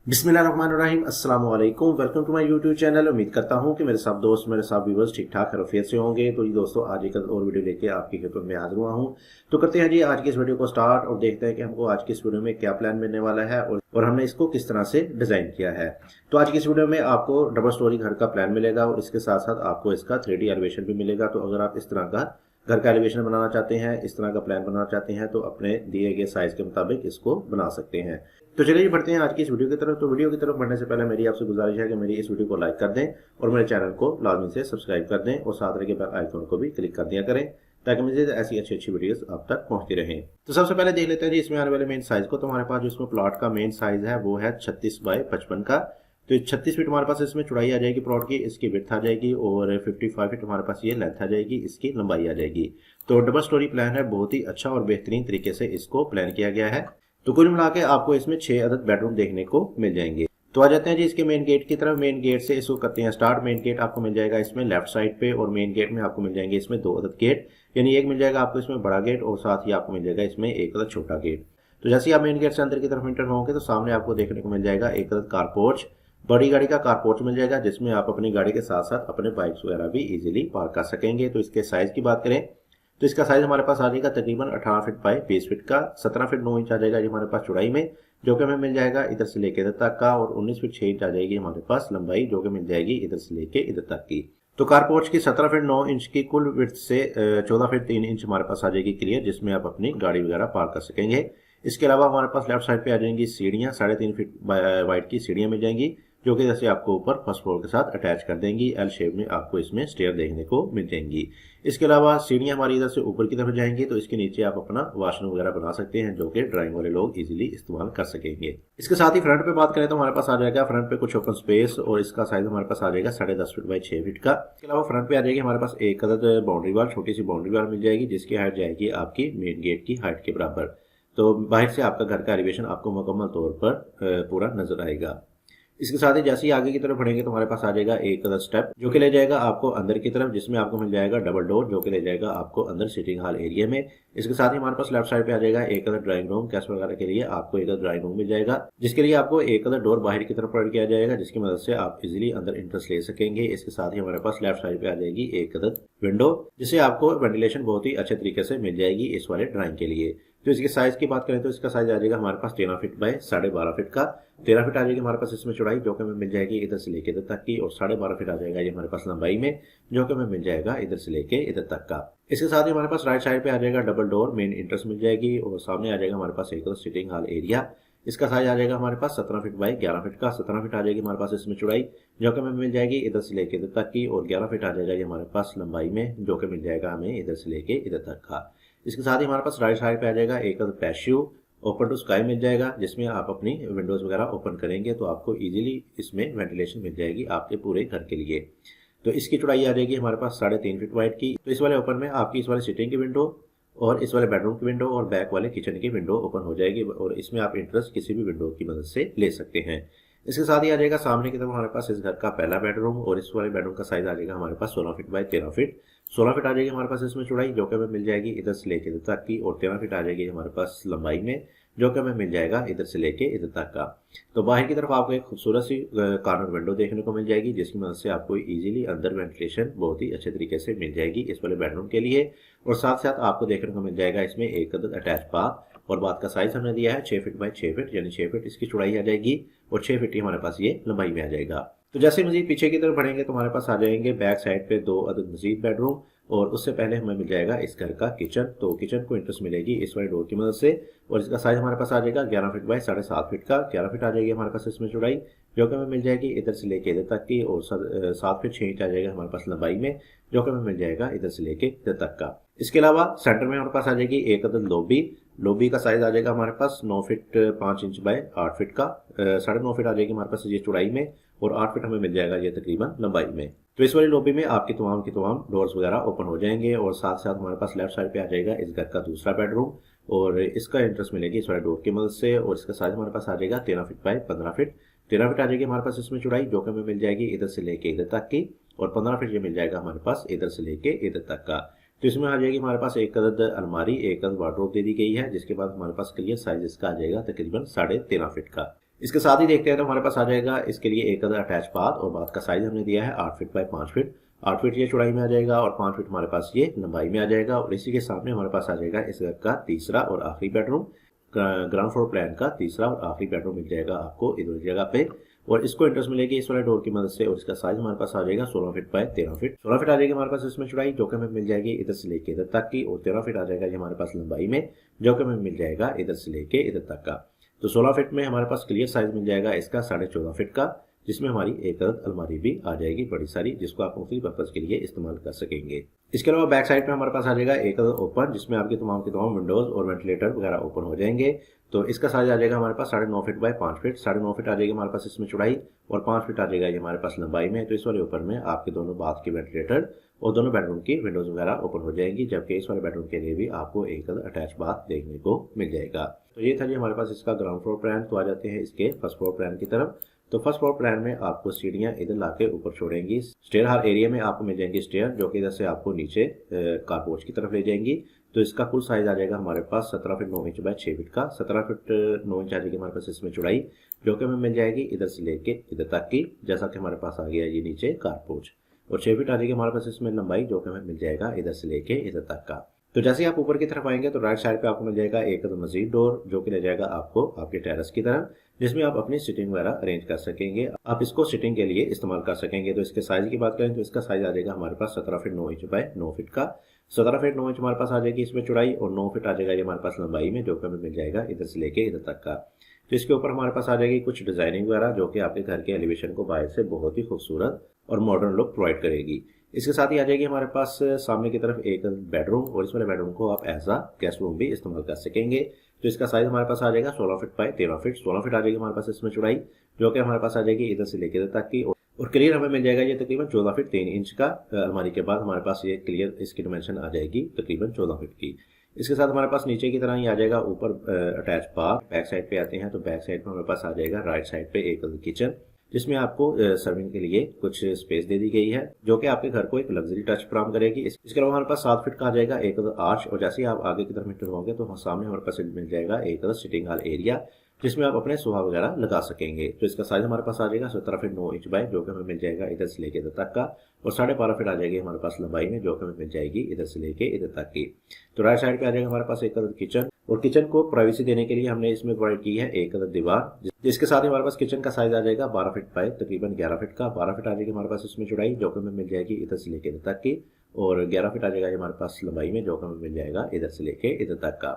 बिस्मिल्लाहिर्रहमानिर्रहीम अस्सलाम वालेकुम। Welcome to my YouTube channel. उम्मीद करता हूँ कि मेरे सब दोस्त मेरे सब व्यूवर्स ठीक ठाक खैरियत से होंगे। तो जी दोस्तों, आज एक और वीडियो लेके आपकी खिदमत में हाजिर हुआ हूँ। तो करते हैं जी आज की इस वीडियो को स्टार्ट और देखते हैं कि हमको आज की इस वीडियो में क्या प्लान मिलने वाला है और हमने इसको किस तरह से डिजाइन किया है। तो आज की इस वीडियो में आपको डबल स्टोरी घर का प्लान मिलेगा और इसके साथ साथ आपको इसका 3D एलिवेशन भी मिलेगा। तो अगर आप इस तरह का घर का एलिवेशन बनाना चाहते हैं, इस तरह का प्लान बनाना चाहते हैं, तो अपने दिए गए साइज के मुताबिक इसको बना सकते हैं। तो चलिए बढ़ते हैं आज की इस वीडियो की तरफ। तो वीडियो की तरफ बढ़ने से पहले मेरी आपसे गुजारिश है कि मेरी इस वीडियो को लाइक कर दें और मेरे चैनल को लाजमी से सब्सक्राइब कर दें और साथ रखे बेल आइकन को भी क्लिक कर दिया करें ताकि मुझे ऐसी अच्छी अच्छी वीडियोस आप तक पहुंचती रहें। तो सबसे पहले देख लेते हैं जी इसमें आने वाले मेन साइज को। तो हमारे पास जो इसमें प्लॉट का मेन साइज है वो है 36 बाय 55 का। तो 36 फीट हमारे पास इसमें चौड़ाई आ जाएगी प्लॉट की, इसकी विड्थ आ जाएगी और 55 फीट हमारे पास ये लेंथ आ जाएगी, इसकी लंबाई आ जाएगी। तो डबल स्टोरी प्लान है, बहुत ही अच्छा और बेहतरीन तरीके से इसको प्लान किया गया है। तो कुल मिला के आपको इसमें 6 अदद बेडरूम देखने को मिल जाएंगे। तो आ जाते हैं जी इसके मेन गेट की तरफ। मेन गेट से इसको करते हैं स्टार्ट। मेन गेट आपको मिल जाएगा इसमें लेफ्ट साइड पे और मेन गेट में आपको मिल जाएंगे इसमें 2 अदद गेट, यानी एक मिल जाएगा आपको इसमें बड़ा गेट और साथ ही आपको मिल जाएगा इसमें एक अदद छोटा गेट। तो जैसे ही आप मेन गेट से अंदर की तरफ एंटर होंगे तो सामने आपको देखने को मिल जाएगा एक अदद कारपोर्च, बड़ी गाड़ी का कारपोर्च मिल जाएगा जिसमें आप अपनी गाड़ी के साथ साथ अपने बाइक्स वगैरह भी इजीली पार्क कर सकेंगे। तो इसके साइज की बात करें तो इसका साइज हमारे पास आ जाएगा तकरीबन 18 फीट बाय 20 फीट का, 17 फीट 9 इंच आ जाएगा ये हमारे पास चौड़ाई में, जो कि हमें मिल जाएगा इधर से लेके इधर तक का, और 19 फीट 6 इंच आ जाएगी हमारे पास लंबाई, जो कि मिल जाएगी इधर से लेके इधर तक की। तो कारपोर्च की 17 फीट 9 इंच की कुल विड्थ से 14 फीट 3 इंच हमारे पास आ जाएगी क्लियर, जिसमें आप अपनी गाड़ी वगैरह पार्क कर सकेंगे। इसके अलावा हमारे पास लेफ्ट साइड पे आ जाएंगी सीढ़ियाँ, 3.5 फीट वाइड की सीढ़ियाँ मिल जाएंगी, जो कि जैसे आपको ऊपर फर्स्ट फ्लोर के साथ अटैच कर देंगी। एल शेप में आपको इसमें स्टेयर देखने को मिल जाएंगी। इसके अलावा सीढ़ियाँ हमारी इधर से ऊपर की तरफ जाएंगी, तो इसके नीचे आप अपना वॉशरूम वगैरह बना सकते हैं, जो कि ड्राइंग वाले लोग इजीली इस्तेमाल कर सकेंगे। इसके साथ ही फ्रंट पे बात करें तो हमारे पास आ जाएगा फ्रंट पे कुछ ओपन स्पेस और इसका साइज हमारे पास आ जाएगा 10.5 फीट बाय 6 फीट का। इसके अलावा फ्रंट पे आ जाएगी हमारे पास एक अदद बाउंड्री वाल, छोटी सी बाउंड्री वाल मिल जाएगी, जिसकी हाइट जाएगी आपकी मेन गेट की हाइट के बराबर। तो बाहर से आपका घर का एलिवेशन आपको मुकम्मल तौर पर पूरा नजर आएगा। इसके साथ ही जैसे ही आगे की तरफ बढ़ेंगे तो हमारे पास आ जाएगा एक अदर स्टेप, जो कि ले जाएगा आपको अंदर की तरफ, जिसमें आपको मिल जाएगा डबल डोर, जो कि ले जाएगा आपको अंदर सिटिंग हॉल एरिया में। इसके साथ ही हमारे पास लेफ्ट साइड पे आ जाएगा एक अदर ड्राइंग रूम, गेस्ट वगैरह के लिए आपको एक अदर ड्राइंग रूम मिल जाएगा, जिसके लिए आपको एक अदर डोर बाहर की तरफ प्रोवाइड किया जाएगा, जिसकी मदद से आप इजीली अंदर इंट्रेस ले सकेंगे। इसके साथ ही हमारे पास लेफ्ट साइड पे आ जाएगी एक अदर विंडो, जिससे आपको वेंटिलेशन बहुत ही अच्छे तरीके से मिल जाएगी इस वाले ड्राइंग के लिए। तो इसके साइज की बात करें तो इसका साइज आ जाएगा हमारे पास 13 फीट बाय 12.5 फीट का। 13 फीट आ जाएगी हमारे पास इसमें चौड़ाई, जो कि हमें मिल जाएगी इधर से लेके इधर तक की, और 12.5 फीट आ जाएगा ये हमारे पास लंबाई में, जो कि हमें मिल जाएगा इधर से लेके इधर तक का। इसके साथ ही हमारे पास राइट साइड पे आ जाएगा डबल डोर मेन इंट्रेंस मिल जाएगी, और सामने आ जाएगा हमारे पास एक सिटिंग हॉल एरिया। इसका साइज आ जाएगा हमारे पास 17 फीट बाय 11 फीट का। 17 फीट आ जाएगी हमारे पास इसमें चौड़ाई, जो कि हमें मिल जाएगी इधर से लेके इधर तक की, और 11 फीट आ जाएगा ये हमारे पास लंबाई में, जो कि मिल जाएगा हमें इधर से लेके इधर तक का। इसके साथ ही हमारे पास राइट साइड पे आ जाएगा एक पैशियो ओपन टू स्काई मिल जाएगा, जिसमें आप अपनी विंडोज वगैरह ओपन करेंगे तो आपको इजीली इसमें वेंटिलेशन मिल जाएगी आपके पूरे घर के लिए। तो इसकी चौड़ाई आ जाएगी हमारे पास 3.5 फीट वाइड की। तो इस वाले ओपन में आपकी इस वाले सिटिंग की विंडो और इस वाले बेडरूम की विंडो और बैक वाले किचन की विंडो ओपन हो जाएगी, और इसमें आप इंटरेस्ट किसी भी विंडो की मदद से ले सकते हैं। इसके साथ ही आ जाएगा सामने की तरफ हमारे पास इस घर का पहला बेडरूम, और इस वाले बेडरूम का साइज आ जाएगा हमारे पास 16 फीट बाय 13 फीट। 16 फीट आ जाएगी हमारे पास इसमें चौड़ाई, जो कि हमें मिल जाएगी इधर से लेके इधर तक की, और 13 फीट आ जाएगी हमारे पास लंबाई में, जो कि हमें मिल जाएगा इधर से लेके इधर तक का। तो बाहर की तरफ आपको एक खूबसूरत सी कॉर्नर विंडो देखने को मिल जाएगी, जिसकी मदद से आपको इजीली अंदर वेंटिलेशन बहुत ही अच्छे तरीके से मिल जाएगी इस वाले बेडरूम के लिए। और साथ साथ आपको देखने को मिल जाएगा इसमें एक अदद अटैच बाथ, और बाथ का साइज हमने दिया है 6 फीट बाय 6 फीट, यानी 6 फीट इसकी चौड़ाई आ जाएगी और 6 फीट ही हमारे पास ये लंबाई में आ जाएगा। तो जैसे मजीद पीछे की तरफ बढ़ेंगे तो हमारे पास आ जाएंगे बैक साइड पे 2 अदद मजीद बेडरूम, और उससे पहले हमें मिल जाएगा इस घर का किचन। तो किचन को इंट्रेस्ट मिलेगी इस वाले डोर की मदद से, और इसका साइज हमारे पास आ जाएगा 11 फीट बाय 7.5 फीट का। 11 फीट आ जाएगी हमारे पास इसमें चौड़ाई, जो कि हमें मिल जाएगी इधर से लेके इधर तक की, और 7 फीट 6 इंच आ जाएगा हमारे पास लंबाई में, जो कि हमें मिल जाएगा इधर से लेके इधर तक का। इसके अलावा सेंटर में हमारे पास आ जाएगी एक अदद लॉबी। लॉबी का साइज आ जाएगा हमारे पास 9 फीट 5 इंच बाय 8 फीट का। 9.5 फीट आ जाएगी हमारे पास ये चौड़ाई में, और 8 फीट हमें मिल जाएगा ये तकरीबन लंबाई में। तो इस वाली लॉबी में आपकी तमाम डोर्स वगैरह ओपन हो जाएंगे, और साथ साथ हमारे पास लेफ्ट साइड पे आ जाएगा इस घर का दूसरा बेडरूम, और इसका इंट्रेस्ट मिलेगी इस वाले डोर की मदद से, और इसका साइज हमारे पास आ जाएगा 13 फीट बाय 15 फीट। 13 फीट आ जाएगी हमारे पास इसमें चौड़ाई, जो कि हमें मिल जाएगी इधर से लेके इधर तक की, और 15 फीट ये मिल जाएगा हमारे पास इधर से लेके इधर तक का। तो इसमें आ जाएगी हमारे पास एक अदद अलमारी, एक अदद वार्डरोब दे दी गई है, जिसके बाद हमारे पास क्लियर साइज इसका आ जाएगा तकरीबन 13.5 फीट का। इसके साथ ही देखते हैं तो हमारे पास आ जाएगा इसके लिए एक अदर अटैच बाथ, और बाथ का साइज हमने दिया है 8 फीट बाय 5 फीट। 8 फीट ये चौड़ाई में आ जाएगा और 5 फीट हमारे पास ये लंबाई में आ जाएगा। और इसी के सामने हमारे पास आ जाएगा इस घर का तीसरा और आखिरी बेडरूम, ग्राउंड फ्लोर प्लान का तीसरा और आखिरी बेडरूम मिल जाएगा आपको इधर जगह पे। और इसको एंट्रेंस मिलेगी इस वाले डोर की मदद से, और इसका साइज हमारे पास आ जाएगा 16 फीट बाय 13 फीट। 16 फीट आ जाएगी हमारे पास इसमें चौड़ाई, जो कि हमें मिल जाएगी इधर से लेके इधर तक की, और 13 फीट आ जाएगा ये हमारे पास लंबाई में, जो कि हमें मिल जाएगा इधर से लेके इधर तक का। तो 16 फीट में हमारे पास क्लियर साइज मिल जाएगा इसका 14.5 फीट का, जिसमें हमारी एक अलमारी भी आ जाएगी बड़ी सारी, जिसको आप मुख्तलिफ पर्पज के लिए इस्तेमाल कर सकेंगे। इसके अलावा बैक साइड पे हमारे पास आ जाएगा एक ओपन, जिसमें आपके तमाम के तमाम विंडोज और वेंटिलेटर वगैरह ओपन हो जाएंगे। तो इसका साइज आ जाएगा हमारे पास 9.5 फीट बाय 5 फीट। 9.5 फीट आ जाएगी हमारे पास इसमें चौड़ाई, और 5 फीट आ जाएगा ये हमारे पास लंबाई में। तो इस वाले ऊपर में आपके दोनों बाथ के वेंटिलेटर और दोनों बेडरूम की विंडोज वगैरह ओपन हो जाएंगी, जबकि इस वाले बेडरूम के लिए भी आपको एक अटैच बाथ देखने को मिल जाएगा। तो ये था जी हमारे पास इसका ग्राउंड फ्लोर प्लान। तो आ जाते हैं इसके फर्स्ट फ्लोर प्लान की तरफ। तो फर्स्ट फ्लोर प्लान में आपको सीढ़ियां इधर लाके ऊपर छोड़ेंगी। स्टेयर हर एरिया में आपको मिल जाएंगी स्टेयर, जो कि इधर से आपको नीचे कारपोर्च की तरफ ले जाएंगी। तो इसका कुल साइज आ जाएगा हमारे पास 17 फीट 9 इंच बाय 6 फीट का। 17 फीट 9 इंच आ जाएगी हमारे पास इसमें चौड़ाई, जो कि हमें मिल जाएगी इधर से लेके इधर तक की, जैसा कि हमारे पास आ गया ये नीचे कारपोर्च। और 6 फीट आ जाएगी हमारे पास इसमें लंबाई, जो कि हमें मिल जाएगा इधर से लेके इधर तक का। तो जैसे ही आप ऊपर की तरफ आएंगे तो राइट साइड पे आपको मिल जाएगा एक मजीद डोर, जो कि ले जाएगा आपको आपके टेरेस की तरफ, जिसमें आप अपनी सिटिंग वगैरह अरेंज कर सकेंगे। आप इसको सिटिंग के लिए इस्तेमाल कर सकेंगे। तो इसके साइज की बात करें तो इसका साइज आ जाएगा हमारे पास 17 फीट 9 इंच बाय 9 फीट का। 17 फीट 9 इंच हमारे पास आ जाएगी इसमें चौड़ाई, और 9 फीट आ जाएगा ये हमारे पास लंबाई में, जो कि हमें मिल जाएगा इधर से लेके इधर तक का। तो इसके ऊपर हमारे पास आ जाएगी कुछ डिजाइनिंग वगैरह, जो कि आपके घर के एलिवेशन को बाहर से बहुत ही खूबसूरत और मॉडर्न लुक प्रोवाइड करेगी। इसके साथ ही आ जाएगी हमारे पास सामने की तरफ एक बेडरूम, और इस वाले बेडरूम को आप एज अ गेस्ट रूम भी इस्तेमाल कर सकेंगे। तो इसका साइज हमारे पास आ जाएगा 16 फीट बाय 13 फीट। 16 फीट आ जाएगी हमारे पास इसमें चौड़ाई, जो कि हमारे पास आ जाएगी इधर से लेकर इधर तक की, और क्लियर हमें मिल जाएगा ये तकरीबन 14 फीट 3 इंच का। अलमारी के बाद हमारे पास ये क्लियर इसकी डिमेंशन आ जाएगी तकरीबन 14 फीट की। इसके साथ हमारे पास नीचे की तरह ही आ जाएगा ऊपर अटैच बाथ। बैक साइड पे आते हैं तो बैक साइड में हमारे पास आ जाएगा राइट साइड पे एक किचन, जिसमें आपको सर्विंग के लिए कुछ स्पेस दे दी गई है, जो कि आपके घर को एक लग्जरी टच प्रदान करेगी। इसके अलावा हमारे पास 7 फीट का आ जाएगा एक आर्च, और जैसे ही आप आगे की तरफ एंटर होंगे तो सामने हमारे पास मिल जाएगा एक सिटिंग हॉल एरिया, जिसमें आप अपने सोफा वगैरह लगा सकेंगे। तो इसका साइज हमारे पास आ जाएगा 17 फीट 9 इंच बाय, जो कि हमें मिल जाएगा इधर से लेके इधर तक का, और 12.5 फीट आ जाएगी हमारे पास लंबाई में, जो कि हमें मिल जाएगी इधर से लेके इधर तक की। तो राइट साइड पे आ जाएगा हमारे पास एक किचन, और किचन को प्राइवेसी देने के लिए हमने इसमें प्रोवाइड की है एक दीवार, जिसके साथ ही हमारे पास किचन का साइज आ जाएगा 12 फीट बाय तकरीबन 11 फीट का। 12 फीट आ जाएगी हमारे पास इसमें चौड़ाई, जो कि हमें मिल जाएगी इधर से लेके इधर तक की, और 11 फीट आ जाएगा हमारे पास लंबाई में, जो कि हमें मिल जाएगा इधर से लेके इधर तक का।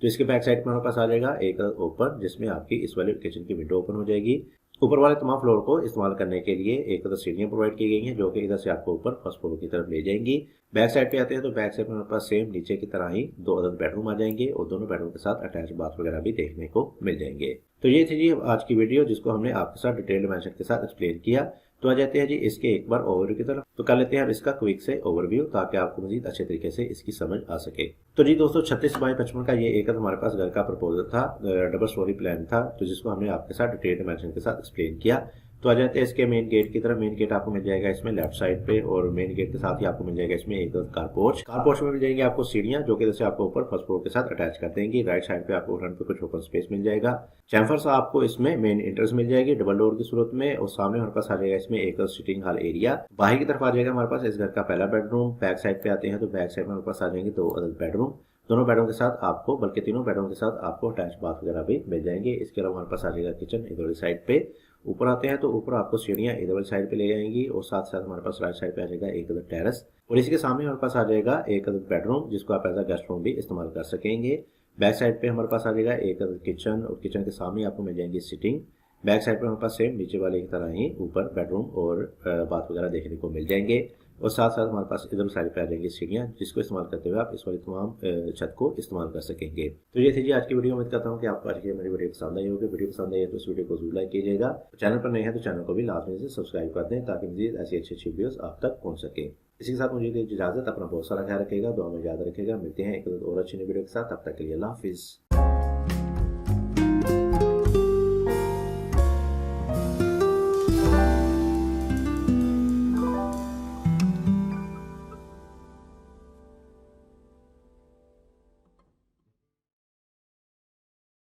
तो इसके बैक साइड में हमारे पास आ जाएगा एक ओपन, जिसमें आपकी इस वाले किचन की विंडो ओपन हो जाएगी। ऊपर वाले तमाम फ्लोर को इस्तेमाल करने के लिए एक सीढ़ियां प्रोवाइड की गई हैं, जो कि इधर से आपको ऊपर फर्स्ट फ्लोर की तरफ ले जाएंगी। बैक साइड पे आते हैं तो बैक साइड में हमारे पास सेम नीचे की तरह ही 2 अदर बेडरूम आ जाएंगे, और दोनों बेडरूम के साथ अटैच बाथ वगैरह भी देखने को मिल जाएंगे। तो ये थी जी आज की वीडियो, जिसको हमने आपके साथ डिटेल डिमेंशन के साथ एक्सप्लेन किया। तो आ जाते हैं जी इसके एक बार ओवरव्यू की तरफ। तो कर लेते हैं अब इसका क्विक से ओवरव्यू, ताकि आपको मजीद अच्छे तरीके से इसकी समझ आ सके। तो जी दोस्तों 36 बाय 55 का ये एक हमारे पास घर का प्रपोजल था, डबल स्टोरी प्लान था, तो जिसको हमने आपके साथ डिटेल डिमेंशन के साथ एक्सप्लेन किया। तो आ जाते हैं इसके मेन गेट की तरफ। मेन गेट आपको मिल जाएगा इसमें लेफ्ट साइड पे, और मेन गेट के साथ ही आपको मिल जाएगा इसमें एक कारपोर्च। कारपोर्च में मिल जाएंगे आपको सीढ़ियां, जो कि जैसे आपको ऊपर फर्स्ट फ्लोर के साथ अटैच कर देंगी। राइट साइड पे आपको फ्रंट पे कुछ ओपन स्पेस मिल जाएगा। चैम्फर्स आपको इसमें मेन एंट्रेंस मिल जाएगी डबल डोर की सूरत में, और सामने हमारे पास आ जाएगा इसमें एक सिटिंग हॉल एरिया। बाहर की तरफ आ जाएगा हमारे पास इस घर का पहला बेडरूम। बैक साइड पे आते हैं तो बैक साइड में हमारे पास आ जाएंगे 2 अदर बेडरूम। दोनों बेडरूम के साथ आपको, बल्कि तीनों बेडरूम के साथ आपको अटैच बाथ वगैरह भी मिल जाएंगे। इसके अलावा हमारे पास आ जाएगा किचन इधर वाली साइड पे। ऊपर आते हैं तो ऊपर आपको सीढ़ियां इधर वाली साइड पे ले जाएंगी, और साथ साथ हमारे पास राइट साइड पे आ जाएगा एक अदर टेरेस, और इसी के सामने हमारे पास आ जाएगा एक अदर बेडरूम, जिसको आप एज अ गेस्ट रूम भी इस्तेमाल कर सकेंगे। बैक साइड पे हमारे पास आ जाएगा एक अदर किचन, और किचन के सामने आपको मिल जाएंगी सिटिंग। बैक साइड पे हमारे पास सेम नीचे वाले की तरह ही ऊपर बेडरूम और बाथ वगैरह देखने को मिल जाएंगे, और साथ साथ हमारे पास इधर साइड पे आ जाएंगी सीढ़ियां, जिसको इस्तेमाल करते हुए आप इस वाली तमाम छत को इस्तेमाल कर सकेंगे। तो ये थी जी आज की वीडियो। उम्मीद करता हूँ कि आपको आज की मेरी वीडियो पसंद आई होगी। वीडियो पसंद आई है तो इस वीडियो को जरूर लाइक कीजिएगा। चैनल पर नए हैं तो चैनल को भी लाजमी से सब्सक्राइब कर दें, ताकि मजीद ऐसी अच्छी वीडियोस आप तक पहुंच सके। इसी के साथ मुझे इजाजत, अपना बहुत सारा ख्याल रखेगा, दुआ में याद रखेगा। मिलते हैं एक और अच्छी वीडियो के साथ, तब तक के लिए अल्लाह हाफिज।